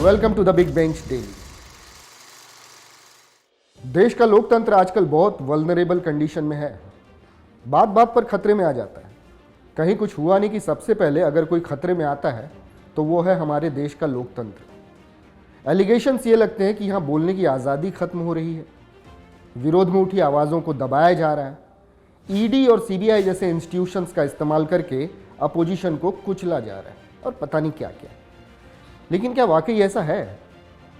Welcome to the big bench daily. देश का लोकतंत्र आजकल बहुत वल्नरेबल कंडीशन में है। बात बात पर खतरे में आ जाता है। कहीं कुछ हुआ नहीं कि सबसे पहले अगर कोई खतरे में आता है तो वो है हमारे देश का लोकतंत्र। एलिगेशंस ये लगते हैं कि यहाँ बोलने की आज़ादी खत्म हो रही है, विरोध में उठी आवाज़ों को दबाया जा रहा है, ईडी और सीबीआई जैसे इंस्टीट्यूशंस का इस्तेमाल करके अपोजिशन को कुचला जा रहा है और पता नहीं क्या क्या। लेकिन क्या वाकई ऐसा है?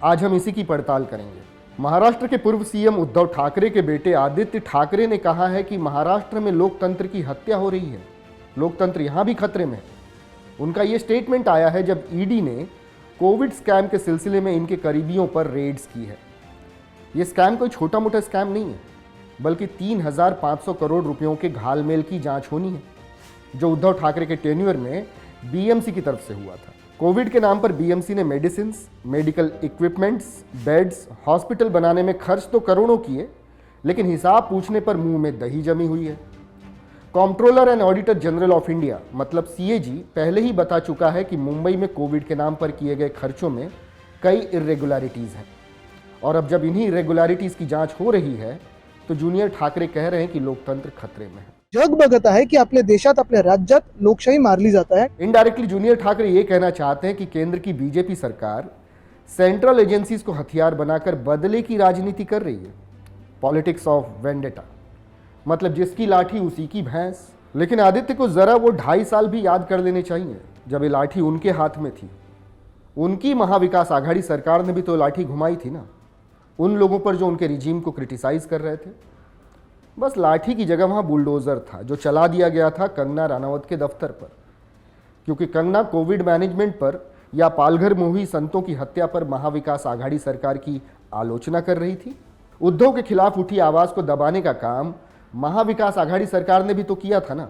आज हम इसी की पड़ताल करेंगे। महाराष्ट्र के पूर्व सीएम उद्धव ठाकरे के बेटे आदित्य ठाकरे ने कहा है कि महाराष्ट्र में लोकतंत्र की हत्या हो रही है, लोकतंत्र यहां भी खतरे में है। उनका यह स्टेटमेंट आया है जब ईडी ने कोविड स्कैम के सिलसिले में इनके करीबियों पर रेड्स की है। यह स्कैम कोई छोटा मोटा स्कैम नहीं है, बल्कि 3,500 करोड़ रुपयों के घालमेल की जांच होनी है, जो उद्धव ठाकरे के टेन्योर में बीएमसी की तरफ से हुआ था। कोविड के नाम पर बीएमसी ने medicines, medical equipments, beds, hospital बनाने में खर्च तो करोड़ों किए, लेकिन हिसाब पूछने पर मुंह में दही जमी हुई है। Comptroller and auditor general of India मतलब सीएजी पहले ही बता चुका है कि मुंबई में कोविड के नाम पर किए गए खर्चों में कई इर्रेगुलरिटीज़ हैं। और अब जब इन्हीं इर्रेगुलरिटीज़ की जांच हो रही है तो जूनियर ठाकरे कह रहे हैं कि लोकतंत्र खतरे में है। जग बघत आहे की आपल्या देशात, आपल्या राज्यात लोकशाही मारली जात आहे। इनडायरेक्टली जूनियर ठाकरे ये कहना चाहते हैं कि केंद्र की बीजेपी सरकार सेंट्रल एजेंसीज को हथियार बनाकर बदले की राजनीति कर रही है। पॉलिटिक्स ऑफ वेंडेटा, मतलब जिसकी लाठी उसी की भैंस। लेकिन आदित्य को जरा वो 2.5 साल भी याद कर लेने चाहिए जब ये लाठी उनके हाथ में थी। उनकी महाविकास आघाड़ी सरकार ने भी तो लाठी घुमाई थी ना उन लोगों पर जो उनके रिजीम को क्रिटिसाइज कर रहे थे। बस लाठी की जगह वहां बुलडोजर था जो चला दिया गया था कंगना रानावत के दफ्तर पर, क्योंकि कंगना कोविड मैनेजमेंट पर या पालघर में हुई संतों की हत्या पर महाविकास आघाड़ी सरकार की आलोचना कर रही थी। उद्धव के खिलाफ उठी आवाज को दबाने का काम महाविकास आघाड़ी सरकार ने भी तो किया था ना।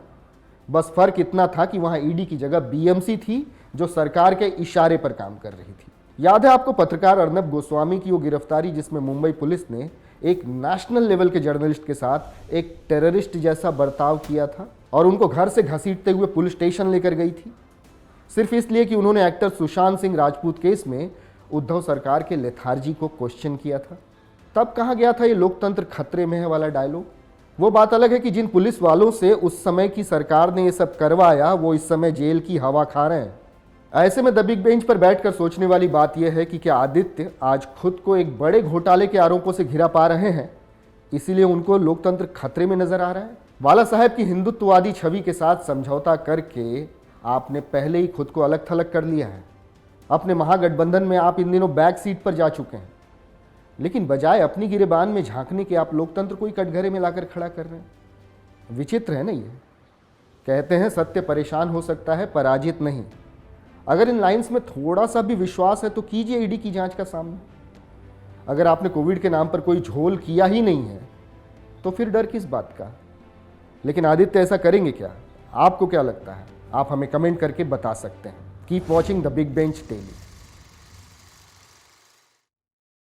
बस फर्क इतना था कि वहां ईडी की जगह बीएमसी थी जो सरकार के इशारे पर काम कर रही थी। याद है आपको पत्रकार अर्नब गोस्वामी की वो गिरफ्तारी जिसमें मुंबई पुलिस ने एक नेशनल लेवल के जर्नलिस्ट के साथ एक टेररिस्ट जैसा बर्ताव किया था और उनको घर से घसीटते हुए पुलिस स्टेशन लेकर गई थी, सिर्फ इसलिए कि उन्होंने एक्टर सुशांत सिंह राजपूत केस में उद्धव सरकार के लेथार्जी को क्वेश्चन किया था। तब कहा गया था ये लोकतंत्र खतरे में है वाला डायलॉग। वो बात अलग है कि जिन पुलिस वालों से उस समय की सरकार ने ये सब करवाया वो इस समय जेल की हवा खा रहे हैं। ऐसे में द बिग बेंच पर बैठकर सोचने वाली बात यह है कि क्या आदित्य आज खुद को एक बड़े घोटाले के आरोपों से घिरा पा रहे हैं, इसीलिए उनको लोकतंत्र खतरे में नजर आ रहा है। वाला साहब की हिंदुत्ववादी छवि के साथ समझौता करके आपने पहले ही खुद को अलग थलग कर लिया है। अपने महागठबंधन में आप इन दिनों बैक सीट पर जा चुके हैं, लेकिन बजाय अपनी गिरेबान में झांकने के आप लोकतंत्र को ही कटघरे में लाकर खड़ा कर रहे हैं। विचित्र है ना ये। कहते हैं सत्य परेशान हो सकता है, पराजित नहीं। अगर इन लाइंस में थोड़ा सा भी विश्वास है तो कीजिए ईडी की जांच का सामना। अगर आपने कोविड के नाम पर कोई झोल किया ही नहीं है तो फिर डर किस बात का। लेकिन आदित्य ऐसा करेंगे क्या? आपको क्या लगता है? आप हमें कमेंट करके बता सकते हैं। Keep watching the big bench daily.